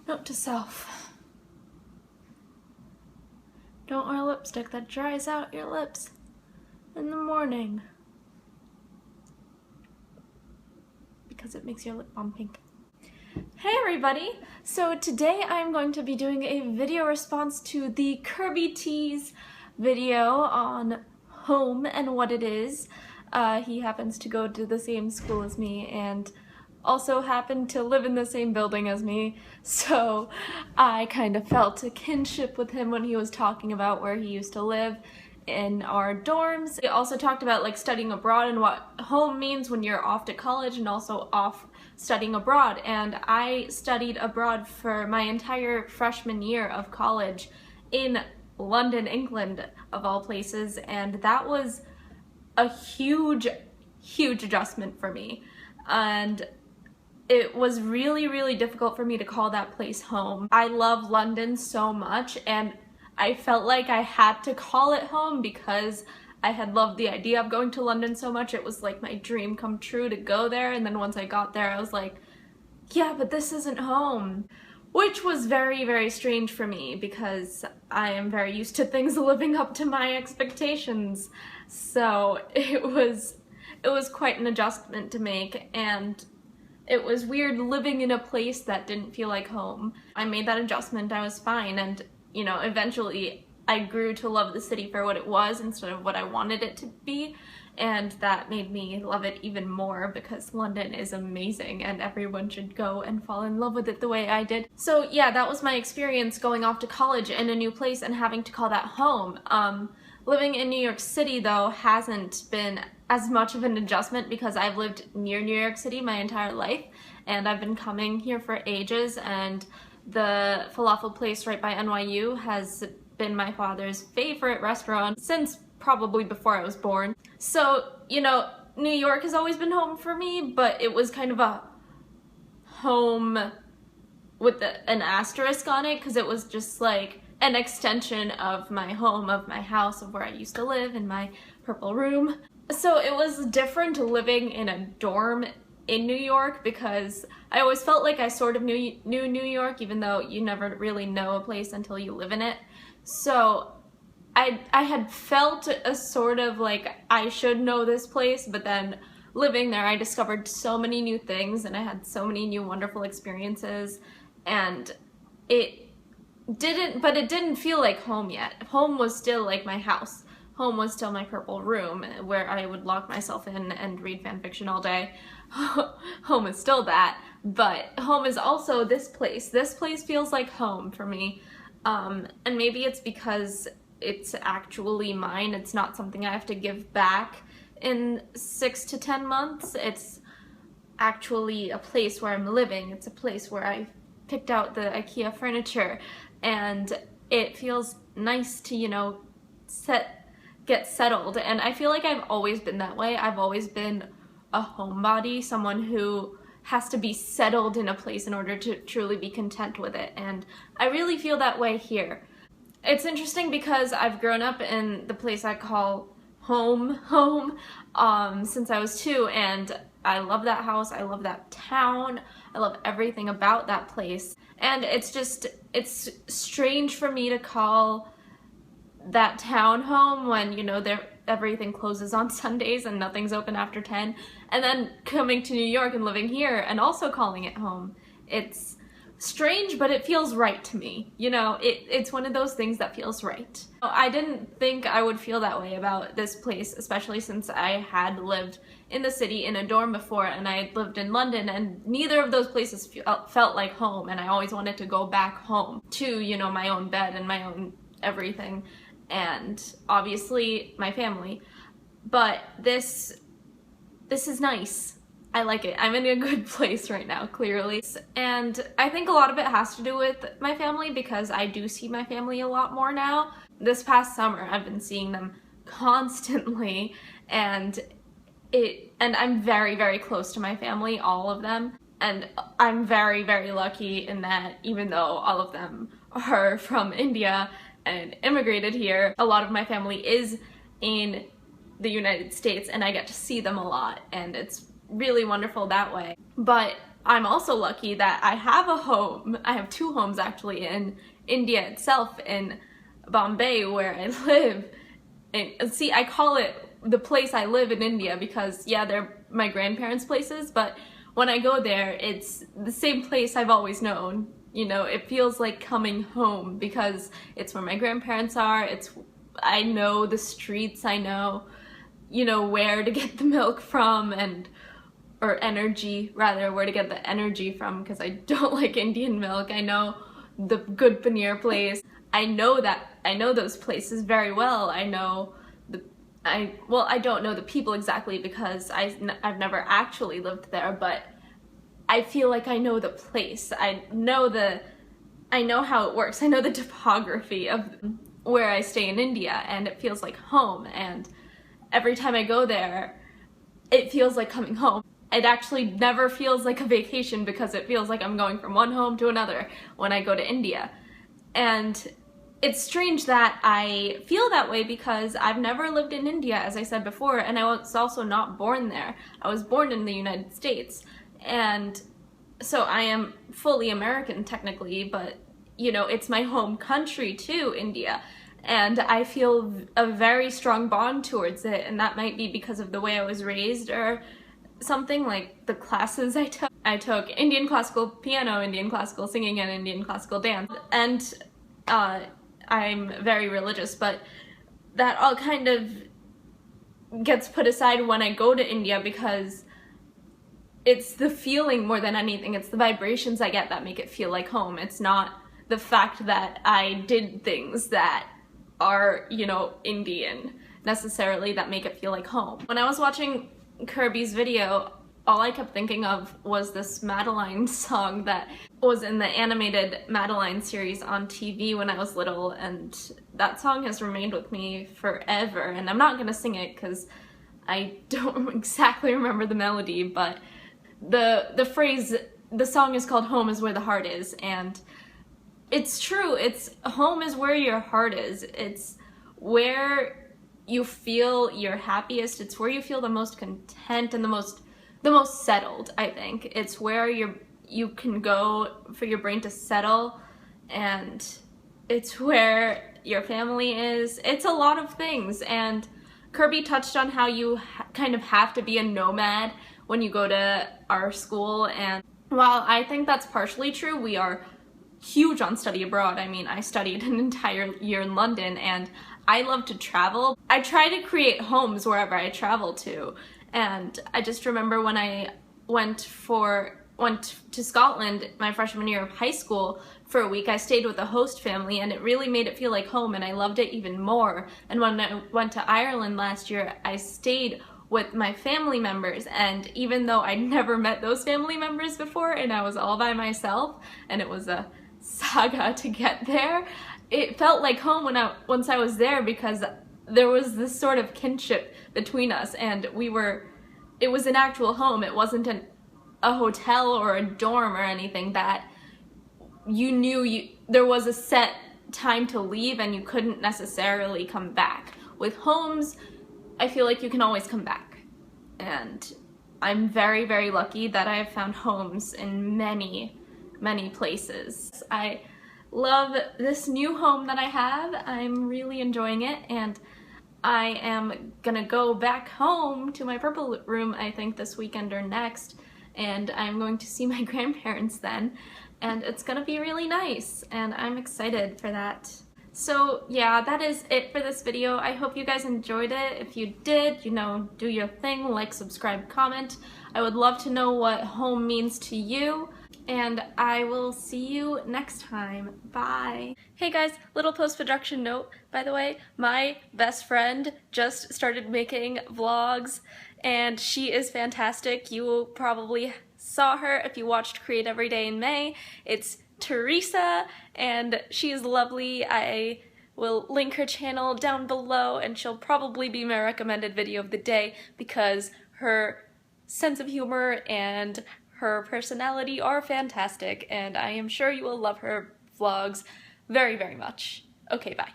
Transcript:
Note to self. Don't wear lipstick that dries out your lips in the morning because it makes your lip balm pink. Hey everybody! So today I'm going to be doing a video response to the Kirby Tease video on home and what it is. He happens to go to the same school as me and also happened to live in the same building as me, so I kind of felt a kinship with him when he was talking about where he used to live in our dorms. He also talked about like studying abroad and what home means when you're off to college and also off studying abroad. And I studied abroad for my entire freshman year of college in London, England, of all places, and that was a huge adjustment for me. And it was really difficult for me to call that place home. I love London so much, and I felt like I had to call it home because I had loved the idea of going to London so much. It was like my dream come true to go there, and then once I got there I was like, yeah, but this isn't home. Which was very strange for me because I am very used to things living up to my expectations. So it was quite an adjustment to make, and it was weird living in a place that didn't feel like home. I made that adjustment, I was fine, and you know, eventually I grew to love the city for what it was instead of what I wanted it to be, and that made me love it even more because London is amazing and everyone should go and fall in love with it the way I did. So yeah, that was my experience going off to college in a new place and having to call that home. Living in New York City though hasn't been as much of an adjustment because I've lived near New York City my entire life and I've been coming here for ages, and the falafel place right by NYU has been my father's favorite restaurant since probably before I was born. So, you know, New York has always been home for me, but it was kind of a home with an asterisk on it because it was just like an extension of my home, of my house, of where I used to live in my purple room. So it was different living in a dorm in New York because I always felt like I sort of knew New York, even though you never really know a place until you live in it. So I had felt a sort of like I should know this place, but then living there I discovered so many new things and I had so many new wonderful experiences, and it didn't feel like home yet. Home was still like my house. Home was still my purple room where I would lock myself in and read fan fiction all day. Home is still that, but home is also this place. This place feels like home for me. And maybe it's because it's actually mine. It's not something I have to give back in 6 to 10 months. It's actually a place where I'm living. It's a place where I picked out the IKEA furniture, and it feels nice to, you know, get settled. And I feel like I've always been that way. I've always been a homebody, someone who has to be settled in a place in order to truly be content with it, and I really feel that way here. It's interesting because I've grown up in the place I call home since I was 2, and I love that house, I love that town, I love everything about that place. And it's strange for me to call that town home when, you know, everything closes on Sundays and nothing's open after 10, and then coming to New York and living here and also calling it home. It's strange, but it feels right to me. You know, it's one of those things that feels right. I didn't think I would feel that way about this place, especially since I had lived in the city in a dorm before and I had lived in London, and neither of those places felt like home, and I always wanted to go back home to, you know, my own bed and my own everything, and obviously my family. But this is nice. I like it. I'm in a good place right now, clearly. And I think a lot of it has to do with my family because I do see my family a lot more now. This past summer, I've been seeing them constantly, and I'm very close to my family, all of them. And I'm very lucky in that even though all of them are from India and immigrated here, a lot of my family is in the United States and I get to see them a lot, and it's really wonderful that way. But I'm also lucky that I have a home. I have two homes actually in India itself, in Bombay, where I live. And see, I call it the place I live in India because, yeah, they're my grandparents' places, but when I go there, it's the same place I've always known. You know, it feels like coming home because it's where my grandparents are. I know the streets, I know, you know, where to get the milk from, or energy, rather, where to get the energy from, because I don't like Indian milk. I know the good paneer place. I know those places very well. I don't know the people exactly because I've never actually lived there, but I feel like I know the place. I know how it works. I know the topography of where I stay in India, and it feels like home, and every time I go there, it feels like coming home. It actually never feels like a vacation because it feels like I'm going from one home to another when I go to India. And it's strange that I feel that way because I've never lived in India, as I said before, and I was also not born there. I was born in the United States, and so I am fully American technically, but you know, it's my home country too, India, and I feel a very strong bond towards it, and that might be because of the way I was raised or something, like the classes I took. I took Indian classical piano, Indian classical singing, and Indian classical dance, and I'm very religious, but that all kind of gets put aside when I go to India because it's the feeling more than anything. It's the vibrations I get that make it feel like home. It's not the fact that I did things that are, you know, Indian necessarily that make it feel like home. When I was watching Kirby's video, all I kept thinking of was this Madeline song that was in the animated Madeline series on TV when I was little, and that song has remained with me forever. And I'm not gonna sing it because I don't exactly remember the melody, but the phrase, the song is called Home is Where the Heart Is, and it's true. It's home is where your heart is. It's where you feel your happiest. It's where you feel the most content and the most settled, I think. It's where you can go for your brain to settle, and it's where your family is. It's a lot of things, and Kirby touched on how you kind of have to be a nomad when you go to our school, and while I think that's partially true, we are huge on study abroad. I mean, I studied an entire year in London, and I love to travel. I try to create homes wherever I travel to, and I just remember when I went to Scotland my freshman year of high school for a week, I stayed with a host family, and it really made it feel like home, and I loved it even more. And when I went to Ireland last year, I stayed with my family members, and even though I'd never met those family members before and I was all by myself and it was a saga to get there, it felt like home once I was there because there was this sort of kinship between us, and it was an actual home. It wasn't a hotel or a dorm or anything that you knew there was a set time to leave and you couldn't necessarily come back. With homes, I feel like you can always come back, and I'm very, very lucky that I have found homes in many, many places. I love this new home that I have. I'm really enjoying it, and I am gonna go back home to my purple room, I think this weekend or next, and I'm going to see my grandparents then, and it's gonna be really nice, and I'm excited for that. So yeah, that is it for this video. I hope you guys enjoyed it. If you did, you know, do your thing, like, subscribe, comment. I would love to know what home means to you, and I will see you next time. Bye. Hey guys, little post-production note, by the way, my best friend just started making vlogs, and she is fantastic. You probably saw her if you watched Create Every Day in May. It's Teresa, and she is lovely. I will link her channel down below, and she'll probably be my recommended video of the day because her sense of humor and her personality are fantastic, and I am sure you will love her vlogs very, very much. Okay, bye.